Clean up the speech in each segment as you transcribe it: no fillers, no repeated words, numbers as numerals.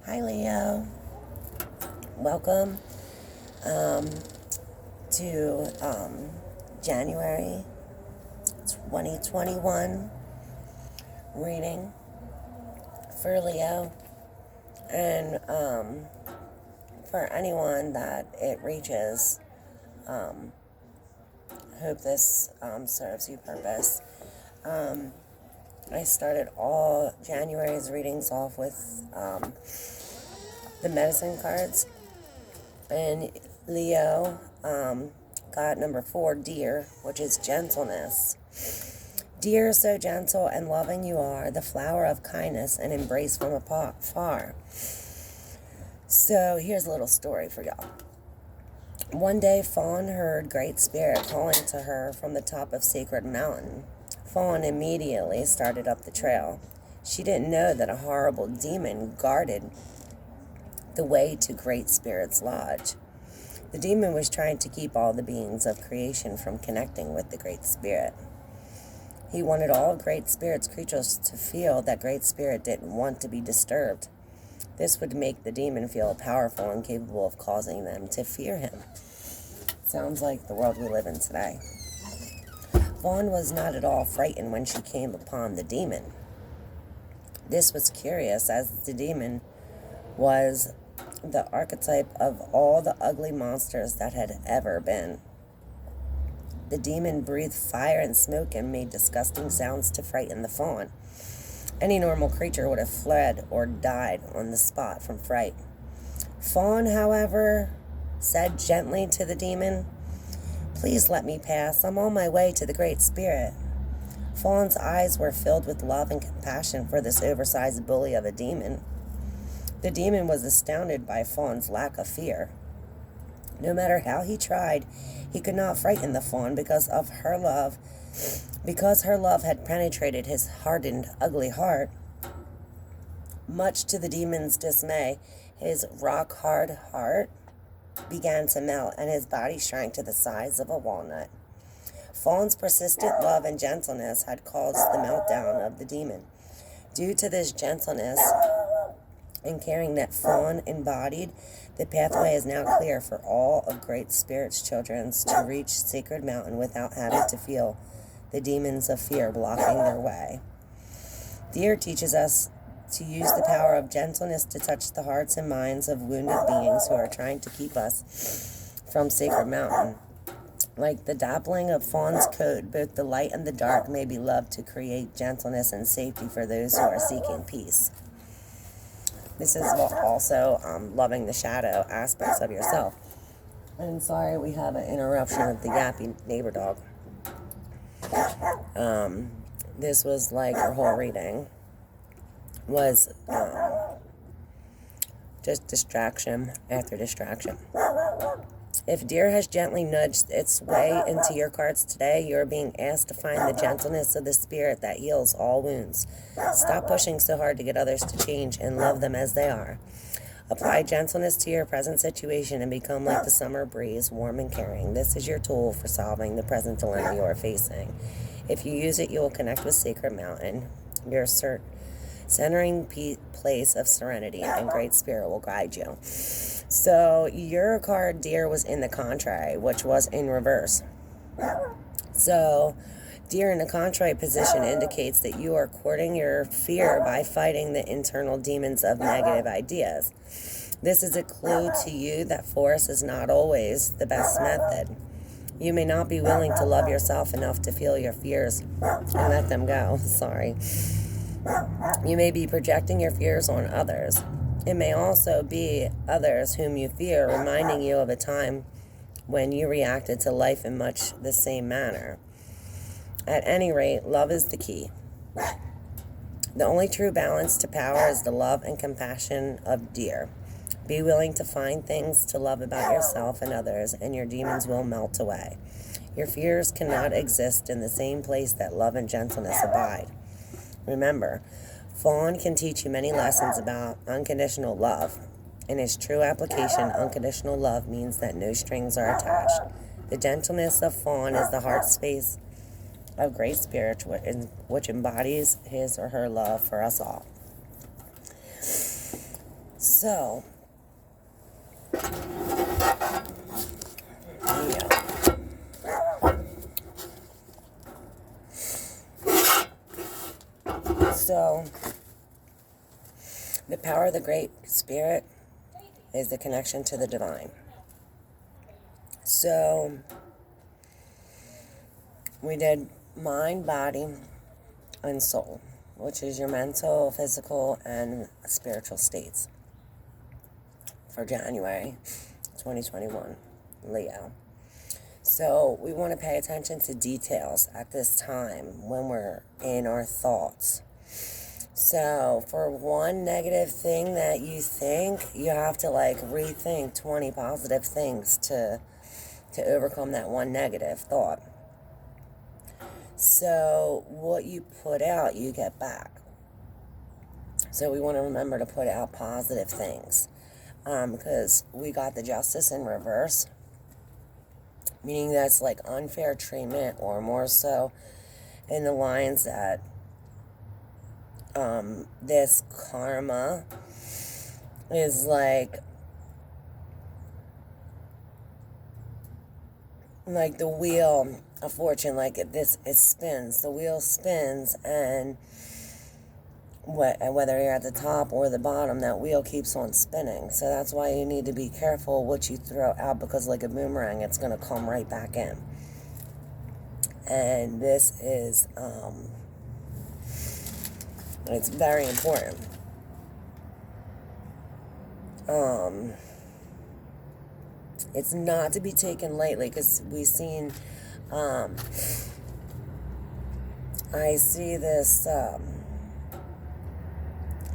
Hi Leo, welcome to January 2021 reading for Leo, and for anyone that it reaches. Hope this serves you purpose. I started all January's readings off with the medicine cards, and Leo got number 4, dear, which is gentleness. Dear, so gentle and loving you are, the flower of kindness and embrace from afar. So here's a little story for y'all. One day, Fawn heard Great Spirit calling to her from the top of Sacred Mountain. Fawn immediately started up the trail. She didn't know that a horrible demon guarded the way to Great Spirit's lodge. The demon was trying to keep all the beings of creation from connecting with the Great Spirit. He wanted all Great Spirit's creatures to feel that Great Spirit didn't want to be disturbed. This would make the demon feel powerful and capable of causing them to fear him. Sounds like the world we live in today. Fawn was not at all frightened when she came upon the demon. This was curious, as the demon was the archetype of all the ugly monsters that had ever been. The demon breathed fire and smoke and made disgusting sounds to frighten the fawn. Any normal creature would have fled or died on the spot from fright. Fawn, however, said gently to the demon, "Please let me pass. I'm on my way to the Great Spirit." Fawn's eyes were filled with love and compassion for this oversized bully of a demon. The demon was astounded by Fawn's lack of fear. No matter how he tried, he could not frighten the fawn because her love had penetrated his hardened, ugly heart. Much to the demon's dismay, his rock-hard heart began to melt, and his body shrank to the size of a walnut. Fawn's persistent love and gentleness had caused the meltdown of the demon. Due to this gentleness and caring that Fawn embodied, the pathway is now clear for all of Great Spirit's children to reach Sacred Mountain without having to feel the demons of fear blocking their way. Dear teaches us to use the power of gentleness to touch the hearts and minds of wounded beings who are trying to keep us from Sacred Mountain. Like the dappling of Fawn's coat, both the light and the dark may be loved to create gentleness and safety for those who are seeking peace. This is also loving the shadow aspects of yourself. And sorry, we have an interruption with the yappy neighbor dog. This was like her whole reading was just distraction after distraction. If Deer has gently nudged its way into your cards today, you're being asked to find the gentleness of the spirit that heals all wounds. Stop pushing so hard to get others to change and love them as they are. Apply gentleness to your present situation and become like the summer breeze, warm and caring. This is your tool for solving the present dilemma you are facing. If you use it, you will connect with Sacred Mountain, your centering place of serenity, and Great Spirit will guide you. So your card, Deer, was in the contrary, which was in reverse. So Deer in the contrary position indicates that you are courting your fear by fighting the internal demons of negative ideas. This is a clue to you that force is not always the best method. You may not be willing to love yourself enough to feel your fears and let them go. Sorry. You may be projecting your fears on others. It may also be others whom you fear, reminding you of a time when you reacted to life in much the same manner. At any rate, love is the key. The only true balance to power is the love and compassion of Deer. Be willing to find things to love about yourself and others, and your demons will melt away. Your fears cannot exist in the same place that love and gentleness abide. Remember, Fawn can teach you many lessons about unconditional love. In its true application, unconditional love means that no strings are attached. The gentleness of Fawn is the heart space of Great Spirit, which embodies his or her love for us all. So, yeah. So, the power of the Great Spirit is the connection to the divine. So, we did mind, body, and soul, which is your mental, physical, and spiritual states for January 2021, Leo. So we want to pay attention to details at this time when we're in our thoughts. So for one negative thing that you think, you have to like rethink 20 positive things to overcome that one negative thought. So what you put out, you get back. So we want to remember to put out positive things, because we got the justice in reverse, meaning that's like unfair treatment, or more so in the lines that this karma is like the wheel of fortune. Like it spins, the wheel spins, and whether you're at the top or the bottom, that wheel keeps on spinning. So that's why you need to be careful what you throw out, because like a boomerang, it's going to come right back in. And this is it's very important. It's not to be taken lightly, because we've seen I see this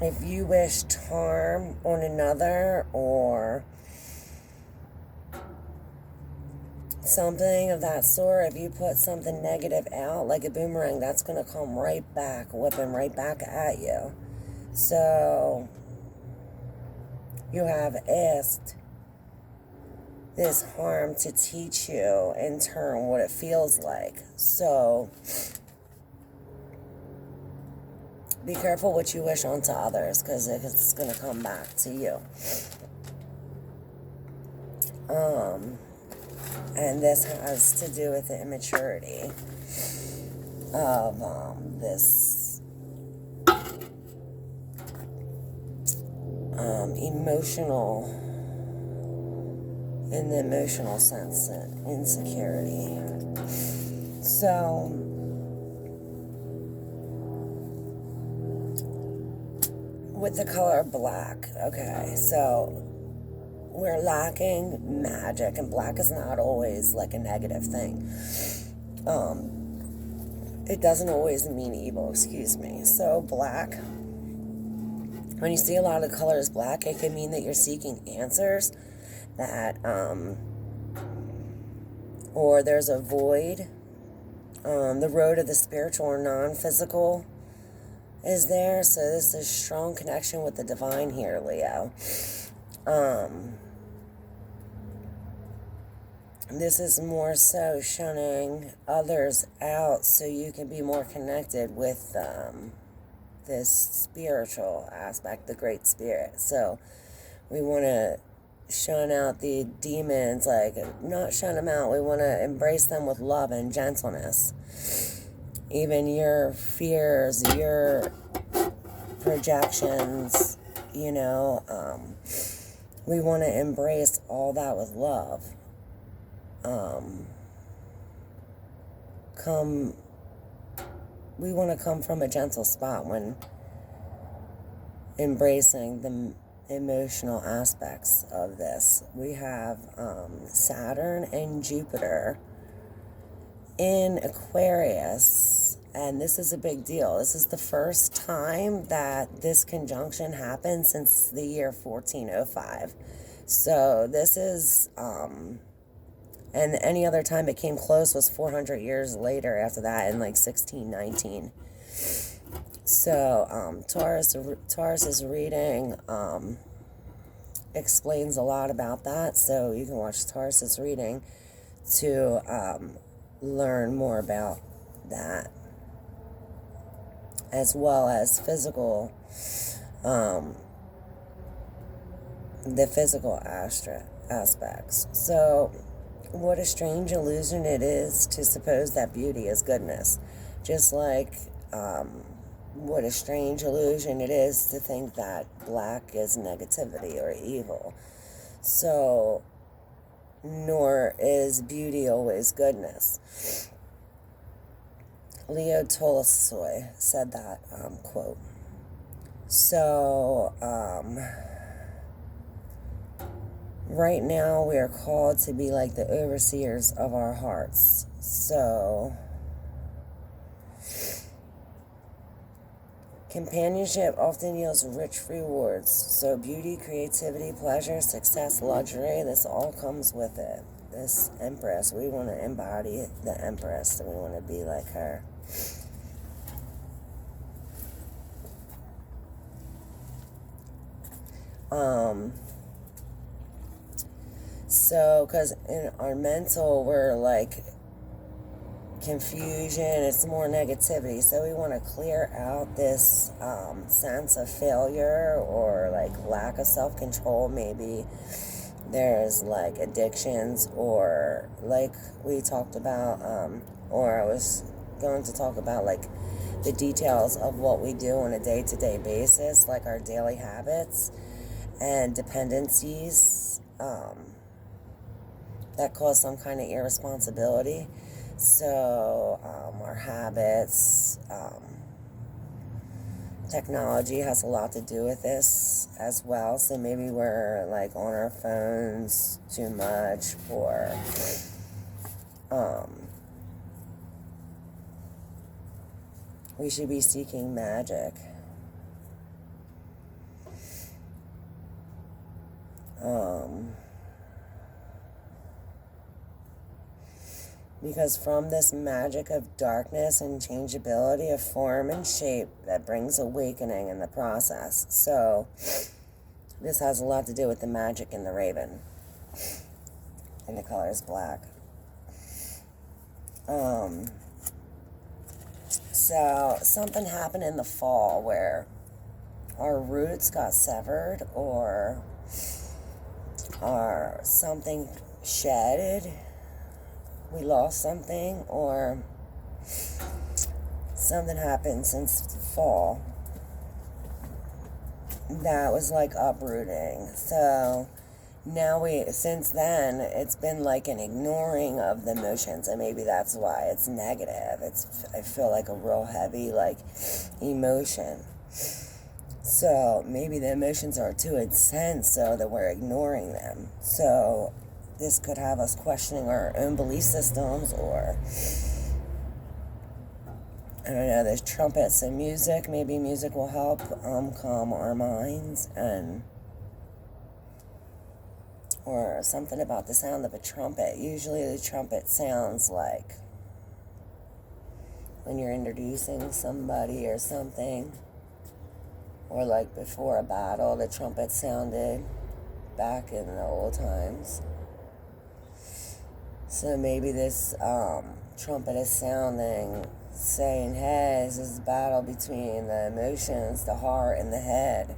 if you wish harm on another or something of that sort, if you put something negative out like a boomerang, that's going to come right back, whipping right back at you. So you have asked this harm to teach you in turn what it feels like. So be careful what you wish onto others, because it's going to come back to you. And this has to do with the immaturity of this emotional, in the emotional sense, insecurity. So with the color black, okay, so we're lacking magic, and black is not always like a negative thing. It doesn't always mean evil, excuse me. So black, when you see a lot of colors black, it can mean that you're seeking answers, that or there's a void. The road of the spiritual or non-physical is there. So this is strong connection with the divine here, Leo. This is more so shunning others out so you can be more connected with this spiritual aspect, the Great Spirit. So we want to shun out the demons, like not shun them out. We want to embrace them with love and gentleness. Even your fears, your projections, we want to embrace all that with love. We want to come from a gentle spot when embracing the emotional aspects of this. We have Saturn and Jupiter in Aquarius, and this is a big deal. This is the first time that this conjunction happened since the year 1405. So this is and any other time it came close was 400 years later after that, in like 1619. So Taurus's reading explains a lot about that. So you can watch Taurus's reading to learn more about that, as well as physical the physical aspects. So, what a strange illusion it is to suppose that beauty is goodness. Just like, what a strange illusion it is to think that black is negativity or evil. So, nor is beauty always goodness. Leo Tolstoy said that, quote. So, right now we are called to be like the overseers of our hearts. So, companionship often yields rich rewards. So, beauty, creativity, pleasure, success, luxury, this all comes with it. This Empress, we want to embody the Empress, and we want to be like her. So, because in our mental, we're like confusion, it's more negativity. So we want to clear out this sense of failure or like lack of self-control. Maybe there's like addictions, or like we talked about, or I was going to talk about like the details of what we do on a day-to-day basis, like our daily habits and dependencies that cause some kind of irresponsibility. So our habits, technology has a lot to do with this as well. So maybe we're like on our phones too much, or we should be seeking magic. Because from this magic of darkness and changeability of form and shape, that brings awakening in the process. So this has a lot to do with the magic in the raven. And the color is black. So something happened in the fall where our roots got severed, or something shedded. We lost something, or something happened since the fall that was like uprooting. So now since then, it's been like an ignoring of the emotions, and maybe that's why it's negative. I feel like a real heavy like emotion. So maybe the emotions are too intense, so that we're ignoring them. So this could have us questioning our own belief systems, or I don't know, there's trumpets and music. Maybe music will help calm our minds, or something about the sound of a trumpet. Usually the trumpet sounds like when you're introducing somebody or something, or like before a battle, the trumpet sounded back in the old times. So maybe this trumpet is sounding, saying, hey, this is a battle between the emotions, the heart, and the head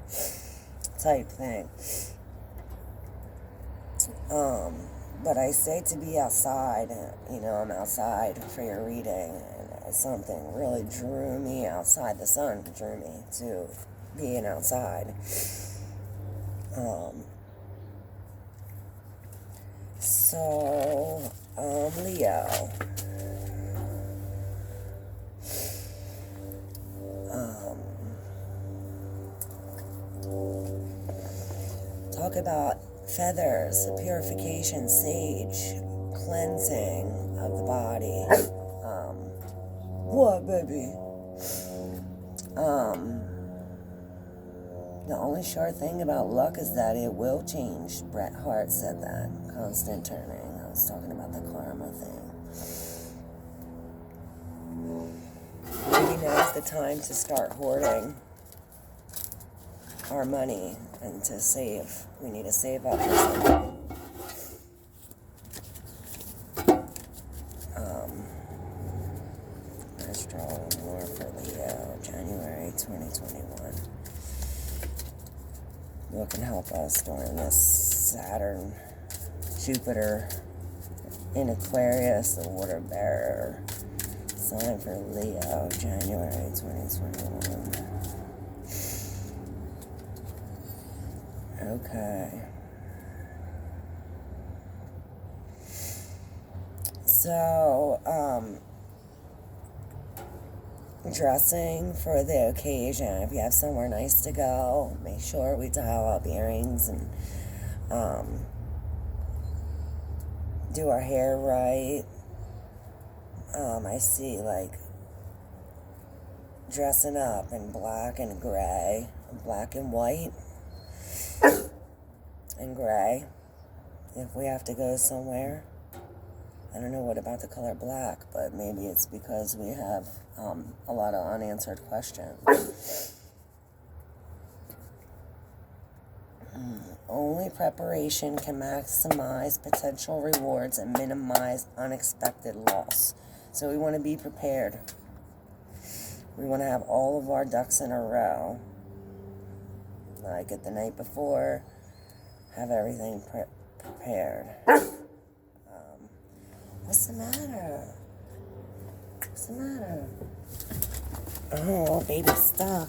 type thing. But I say to be outside. I'm outside for your reading, and something really drew me outside. The sun drew me to being outside. So, Leo. Talk about feathers, purification, sage, cleansing of the body. What, baby? The only sure thing about luck is that it will change. Bret Hart said that. Constant turning. I was talking about the karma thing. Maybe now's the time to start hoarding our money and to save. We need to save up for something. Astrology more for Leo, January 2021. What and help us during this Saturn, Jupiter in Aquarius, the water bearer sign for Leo, January 2021. Okay. So, dressing for the occasion. If you have somewhere nice to go, make sure we dial up earrings and do our hair right. I see like dressing up in black and gray, black and white and gray if we have to go somewhere. I don't know what about the color black, but maybe it's because we have a lot of unanswered questions. Only preparation can maximize potential rewards and minimize unexpected loss. So we want to be prepared. We want to have all of our ducks in a row. Like at the night before, have everything prepared. What's the matter? What's the matter? Oh, baby's stuck.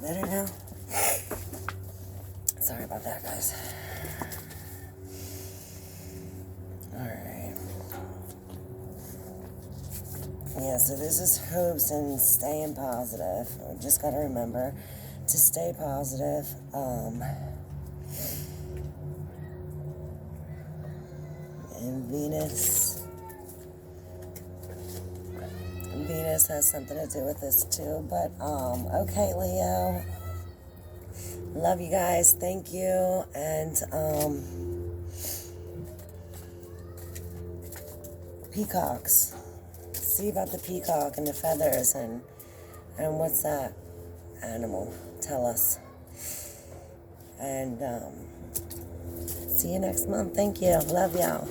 Better now? Sorry about that, guys. Alright. Yeah, so this is hopes and staying positive. We just gotta remember to stay positive. And Venus has something to do with this too. But okay, Leo. Love you guys. Thank you. And peacocks. See about the peacock and the feathers and what's that animal? Tell us. And see you next month. Thank you. Love y'all.